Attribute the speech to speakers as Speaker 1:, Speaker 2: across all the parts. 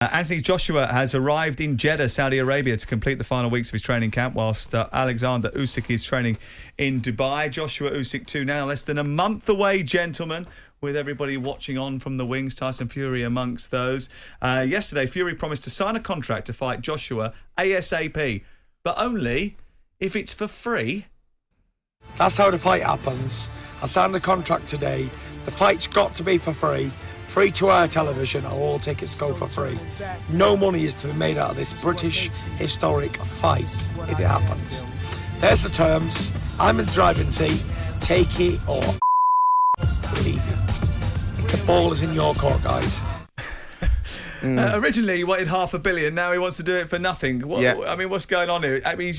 Speaker 1: Anthony Joshua has arrived in Jeddah, Saudi Arabia, to complete the final weeks of his training camp, whilst Alexander Usyk is training in Dubai. Joshua Usyk II now less than a month away, gentlemen, with everybody watching on from the wings, Tyson Fury amongst those. Yesterday, Fury promised to sign a contract to fight Joshua ASAP, but only if it's for free.
Speaker 2: That's how the fight happens. I signed the contract today. The fight's got to be for free. Free to air television, and all tickets go for free. No money is to be made out of this British historic fight if it happens. There's the terms. I'm in the driving seat. Take it or leave it. The ball is in your court, guys.
Speaker 1: Originally, he wanted $500 million. Now he wants to do it for nothing. I mean, what's going on here? I mean, is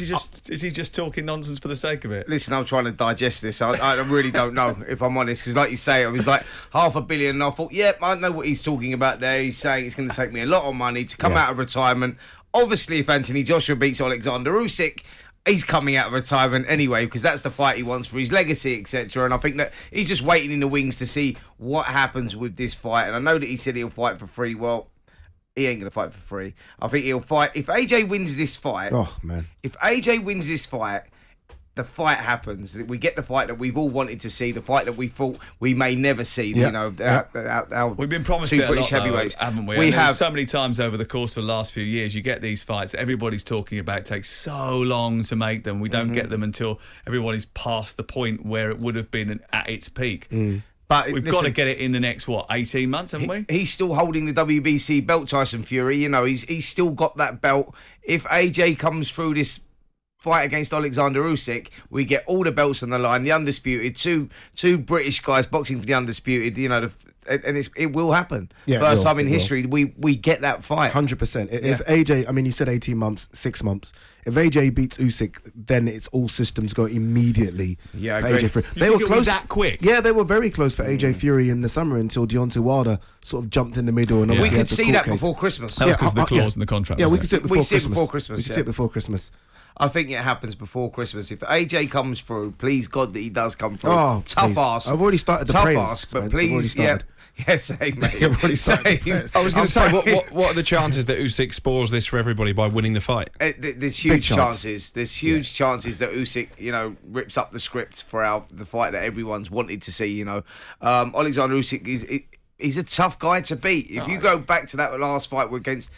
Speaker 1: he just talking nonsense for the sake of it?
Speaker 3: Listen, I'm trying to digest this. I really don't know, if I'm honest, because like you say, it was like $500 million, and I thought, I know what he's talking about there. He's saying it's going to take me a lot of money to come out of retirement. Obviously, if Anthony Joshua beats Alexander Usyk, he's coming out of retirement anyway, because that's the fight he wants for his legacy, etc. And I think that he's just waiting in the wings to see what happens with this fight. And I know that he said he'll fight for free. Well, he ain't going to fight for free. I think he'll fight. If AJ wins this fight...
Speaker 4: Oh, man.
Speaker 3: If AJ wins this fight, the fight happens. We get the fight that we've all wanted to see, the fight that we thought we may never see.
Speaker 4: Yeah.
Speaker 3: You know, our
Speaker 1: we've been promised
Speaker 3: two
Speaker 1: it a
Speaker 3: British
Speaker 1: lot,
Speaker 3: heavyweights,
Speaker 1: though, haven't we?
Speaker 3: We have
Speaker 1: so many times over the course of the last few years, you get these fights that everybody's talking about. It takes so long to make them. We don't get them until everybody's past the point where it would have been at its peak. But we've got to get it in the next, 18 months, haven't we?
Speaker 3: He's still holding the WBC belt, Tyson Fury. You know, he's still got that belt. If AJ comes through this fight against Alexander Usyk, we get all the belts on the line, the undisputed, two British guys boxing for the undisputed, you know, and it will happen. First time in history, we get that fight.
Speaker 4: 100%. If AJ, I mean, you said 18 months, 6 months. If AJ beats Usyk, then it's all systems go immediately for AJ Fury.
Speaker 1: They were close that quick.
Speaker 4: Yeah, they were very close for AJ Fury in the summer until Deontay Wilder sort of jumped in the middle. And
Speaker 3: we could see that before Christmas.
Speaker 1: That was because of the clause in the contract.
Speaker 4: Yeah, we could see it before Christmas.
Speaker 3: We could see it
Speaker 4: before Christmas.
Speaker 3: I think it happens before Christmas. If AJ comes through, please God that he does come through.
Speaker 4: Oh,
Speaker 3: tough ask.
Speaker 4: I've already started the prayers.
Speaker 3: Tough ask, but please, same, mate.
Speaker 5: I was going to say, what are the chances that Usyk spoils this for everybody by winning the fight?
Speaker 3: There's huge chances. There's huge chances that Usyk, rips up the script for the fight that everyone's wanted to see. Alexander Usyk he's a tough guy to beat. If you go back to that last fight against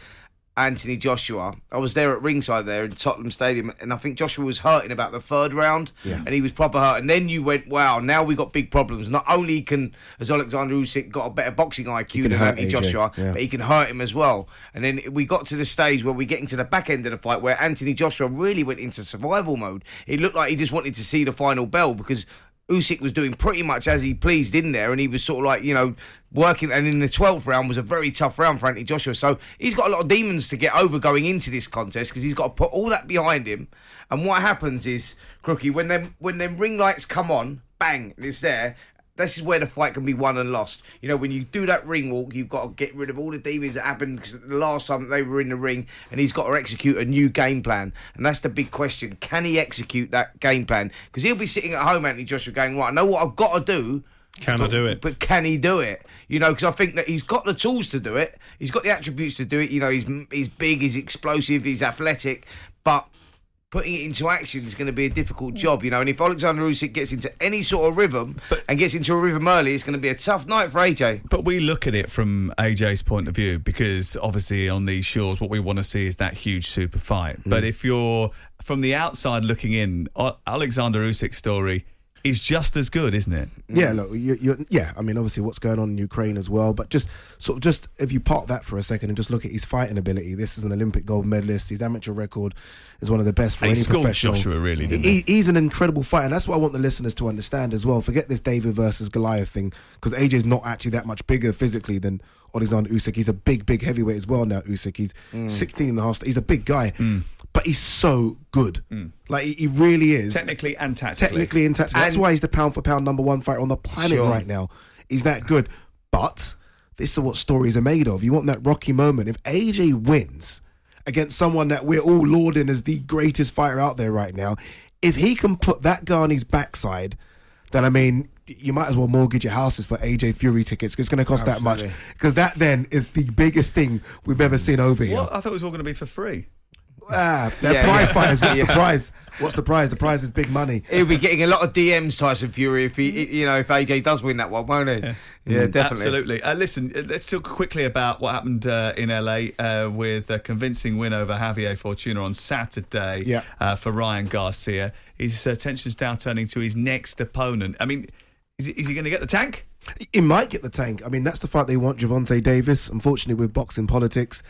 Speaker 3: Anthony Joshua, I was there at ringside there in Tottenham Stadium, and I think Joshua was hurting about the third round, and he was proper hurt. And then you went, wow, now we got big problems. Not only has Alexander Usyk got a better boxing IQ than Anthony Joshua, but he can hurt him as well. And then we got to the stage where we get into the back end of the fight where Anthony Joshua really went into survival mode. It looked like he just wanted to see the final bell, because Usyk was doing pretty much as he pleased in there, and he was sort of like, working. And in the 12th round was a very tough round for Anthony Joshua. So he's got a lot of demons to get over going into this contest, because he's got to put all that behind him. And what happens is, Crookie, when them ring lights come on, bang, and it's there. This is where the fight can be won and lost. When you do that ring walk, you've got to get rid of all the demons that happened, because the last time they were in the ring, and he's got to execute a new game plan. And that's the big question. Can he execute that game plan? Because he'll be sitting at home, Anthony Joshua, going, right, I know what I've got to do.
Speaker 5: I do it?
Speaker 3: But can he do it? Because I think that he's got the tools to do it. He's got the attributes to do it. He's big, he's explosive, he's athletic. But putting it into action is going to be a difficult job, And if Alexander Usyk gets into any sort of rhythm and gets into a rhythm early, it's going to be a tough night for AJ.
Speaker 1: But we look at it from AJ's point of view, because obviously on these shores, what we want to see is that huge super fight. But if you're from the outside looking in, Alexander Usyk's story is just as good, isn't it?
Speaker 4: Yeah, look, I mean, obviously what's going on in Ukraine as well, but just if you park that for a second and just look at his fighting ability, this is an Olympic gold medalist. His amateur record is one of the best for any professional.
Speaker 1: Joshua, really, didn't he?
Speaker 4: He's an incredible fighter, and that's what I want the listeners to understand as well. Forget this David versus Goliath thing, because AJ's not actually that much bigger physically than Alexander Usyk. He's a big heavyweight as well now, Usyk. He's 16 and a half. He's a big guy. But he's so good. Like, he really is.
Speaker 1: Technically and tactically.
Speaker 4: That's why he's the pound-for-pound number one fighter on the planet right now. He's that good. But this is what stories are made of. You want that Rocky moment. If AJ wins against someone that we're all lauding as the greatest fighter out there right now, if he can put that guy on his backside, then, I mean, you might as well mortgage your houses for AJ Fury tickets. 'Cause it's going to cost that much.
Speaker 3: Absolutely.
Speaker 4: Because that then is the biggest thing we've ever seen over here.
Speaker 1: Well, I thought it was all going to be for free.
Speaker 4: They're prize fighters. What's the prize? What's the prize? The prize is big money.
Speaker 3: He'll be getting a lot of DMs, Tyson Fury, if if AJ does win that one, won't he? Yeah, definitely.
Speaker 1: Absolutely. Listen, let's talk quickly about what happened in LA with a convincing win over Javier Fortuna on Saturday for Ryan Garcia. His attention's now turning to his next opponent. I mean, is he going to get the tank?
Speaker 4: He might get the tank. I mean, that's the fight they want, Gervonta Davis. Unfortunately, with boxing politics,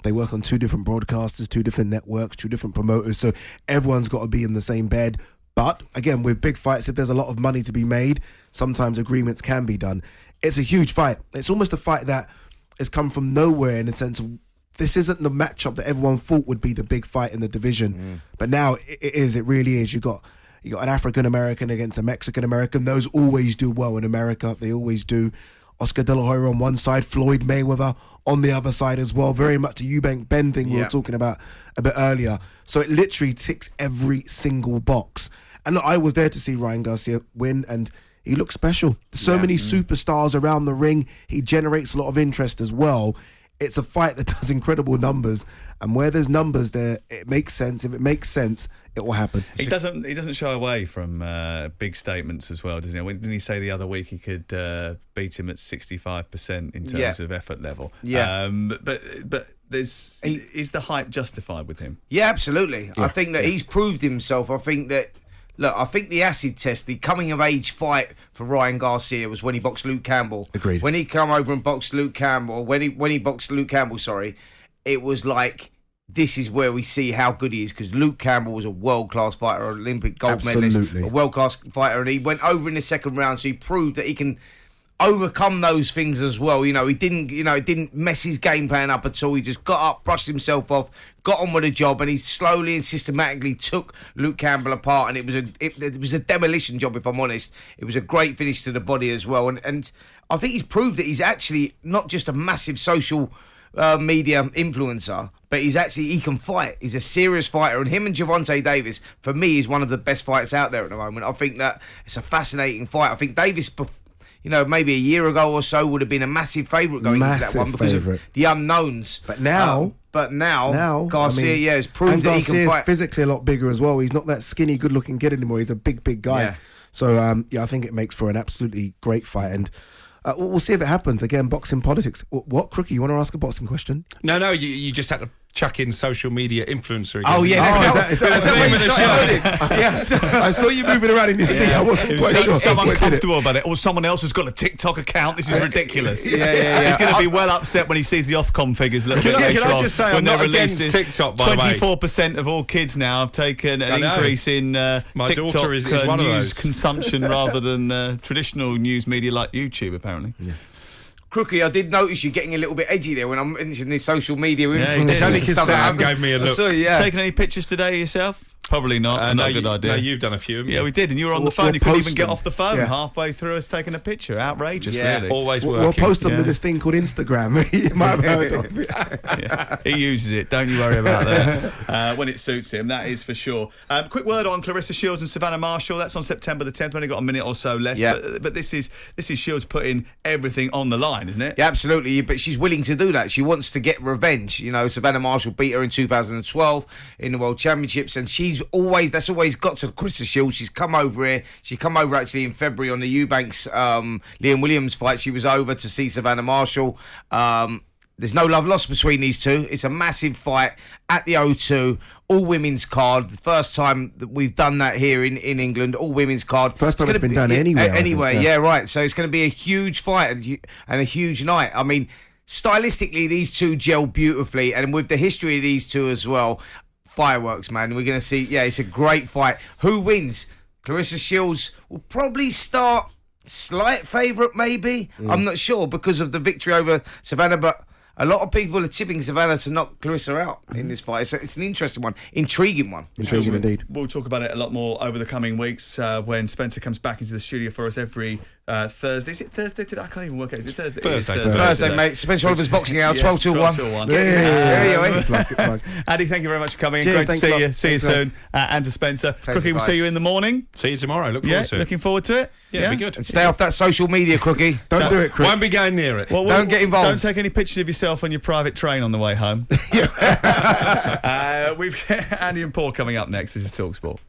Speaker 4: they work on 2 different broadcasters, 2 different networks, 2 different promoters, so everyone's got to be in the same bed. But, again, with big fights, if there's a lot of money to be made, sometimes agreements can be done. It's a huge fight. It's almost a fight that has come from nowhere in the sense of this isn't the matchup that everyone thought would be the big fight in the division. But now it is. It really is. You got an African-American against a Mexican-American. Those always do well in America. They always do. Oscar De La Hoya on one side, Floyd Mayweather on the other side as well. Very much a Eubank Ben thing we were talking about a bit earlier. So it literally ticks every single box. And look, I was there to see Ryan Garcia win, and he looks special. So many superstars around the ring. He generates a lot of interest as well. It's a fight that does incredible numbers, and where there's numbers there, it makes sense. If it makes sense, it will happen.
Speaker 1: He doesn't shy away from big statements as well, does he? Didn't he say the other week he could beat him at 65% in terms of effort level?
Speaker 3: Yeah.
Speaker 1: But is the hype justified with him?
Speaker 3: Yeah, absolutely. I think that he's proved himself. I think the acid test, the coming of age fight for Ryan Garcia was when he boxed Luke Campbell.
Speaker 4: Agreed.
Speaker 3: When he come over and boxed Luke Campbell, when he boxed Luke Campbell, it was like, this is where we see how good he is, because Luke Campbell was a world-class fighter, Olympic gold medalist, a world-class fighter, and he went over in the second round, so he proved that he can overcome those things as well. He didn't mess his game plan up at all. He just got up, brushed himself off, got on with the job, and he slowly and systematically took Luke Campbell apart. And it was a demolition job, if I'm honest. It was a great finish to the body as well. And I think he's proved that he's actually not just a massive social media influencer, but he can fight. He's a serious fighter, and him and Gervonta Davis, for me, is one of the best fighters out there at the moment. I think that it's a fascinating fight. I think Davis, maybe a year ago or so, would have been a massive favourite going into that one because of the unknowns.
Speaker 4: But now,
Speaker 3: Garcia, has proved that he can fight.
Speaker 4: Garcia's physically a lot bigger as well. He's not that skinny, good-looking kid anymore. He's a big guy.
Speaker 3: Yeah.
Speaker 4: So, I think it makes for an absolutely great fight. And we'll see if it happens. Again, boxing politics. What, Crookie, you want to ask a boxing question?
Speaker 5: No, you just had to chuck in social media influencer again.
Speaker 3: Oh, yeah.
Speaker 4: Is that the name of the show?
Speaker 3: Yes.
Speaker 4: I saw you moving around in your seat. I wasn't quite sure.
Speaker 1: So uncomfortable about it. Or someone else has got a TikTok account. This is ridiculous.
Speaker 3: Yeah.
Speaker 1: He's going to be well upset when he sees the Ofcom figures a little bit later
Speaker 5: Can I
Speaker 1: on.
Speaker 5: just say,
Speaker 1: when
Speaker 5: I'm
Speaker 1: they're
Speaker 5: not against
Speaker 1: releasing
Speaker 5: TikTok, by the way.
Speaker 1: 24% of all kids now have taken an increase in
Speaker 5: My
Speaker 1: TikTok
Speaker 5: daughter is one of
Speaker 1: news
Speaker 5: those.
Speaker 1: consumption rather than traditional news media like YouTube, apparently. Yeah.
Speaker 3: Crookie, I did notice you getting a little bit edgy there when I'm mentioning this social media.
Speaker 1: Yeah,
Speaker 5: It's only because Sam gave me a look.
Speaker 1: Taking any pictures today yourself? Probably not. Not a good idea.
Speaker 5: No, you've done a few.
Speaker 1: Yeah, we did, and you were on the phone. You couldn't even get
Speaker 4: them.
Speaker 1: off the phone
Speaker 4: Yeah.
Speaker 1: halfway through us taking a picture. Outrageous,
Speaker 3: Yeah.
Speaker 1: really.
Speaker 5: Always working.
Speaker 4: We'll post them to this thing called Instagram. You might have heard of it.
Speaker 1: Yeah. He uses it. Don't you worry about that. When it suits him, that is for sure. Quick word on Clarissa Shields and Savannah Marshall. That's on September the 10th. We've only got a minute or so left.
Speaker 3: Yeah.
Speaker 1: But this is Shields putting everything on the line, isn't it?
Speaker 3: Yeah, absolutely. But she's willing to do that. She wants to get revenge. Savannah Marshall beat her in 2012 in the World Championships, and that's always got to Clarissa Shields. She's come over here. She come over actually in February on the Eubanks Liam Williams fight. She was over to see Savannah Marshall. There's no love lost between these two. It's a massive fight at the O2. All women's card. The first time that we've done that here in England. All women's card.
Speaker 4: First time it's been done anywhere.
Speaker 3: Anyway,
Speaker 4: I think,
Speaker 3: yeah, right. So it's going to be a huge fight and a huge night. I mean, stylistically, these two gel beautifully. And with the history of these two as well, fireworks, man. We're going to see, it's a great fight. Who wins? Clarissa Shields will probably start slight favourite, maybe. I'm not sure because of the victory over Savannah, but A lot of people are tipping Savannah to knock Clarissa out in this fight. It's an interesting one, intriguing one.
Speaker 4: Intriguing indeed.
Speaker 1: We'll talk about it a lot more over the coming weeks when Spencer comes back into the studio for us every Thursday. Is it Thursday today? I can't even work out. Is it Thursday?
Speaker 5: Thursday.
Speaker 1: It is
Speaker 3: Thursday, mate. Spencer Oliver's boxing hour, 12 till 1.
Speaker 1: 12 till 1.
Speaker 4: Yeah.
Speaker 1: Andy, thank you very much for coming.
Speaker 4: Cheers,
Speaker 1: Great to
Speaker 4: thanks
Speaker 1: see
Speaker 4: a lot.
Speaker 1: you. See you
Speaker 4: Thanks a lot.
Speaker 1: soon. And to Spencer.
Speaker 3: Pleasure,
Speaker 1: Crookie, we'll see
Speaker 3: guys.
Speaker 1: you in the morning.
Speaker 5: See you tomorrow. Look
Speaker 1: Yeah,
Speaker 5: forward to it.
Speaker 1: looking forward to it.
Speaker 5: Yeah, it'll be good.
Speaker 3: And stay off that social media, Crookie.
Speaker 4: Don't do it, Chris.
Speaker 5: Won't be going near it.
Speaker 1: Well,
Speaker 3: Don't get involved.
Speaker 1: Don't take any pictures of yourself on your private train on the way home. We've got Andy and Paul coming up next. This is talkSPORT.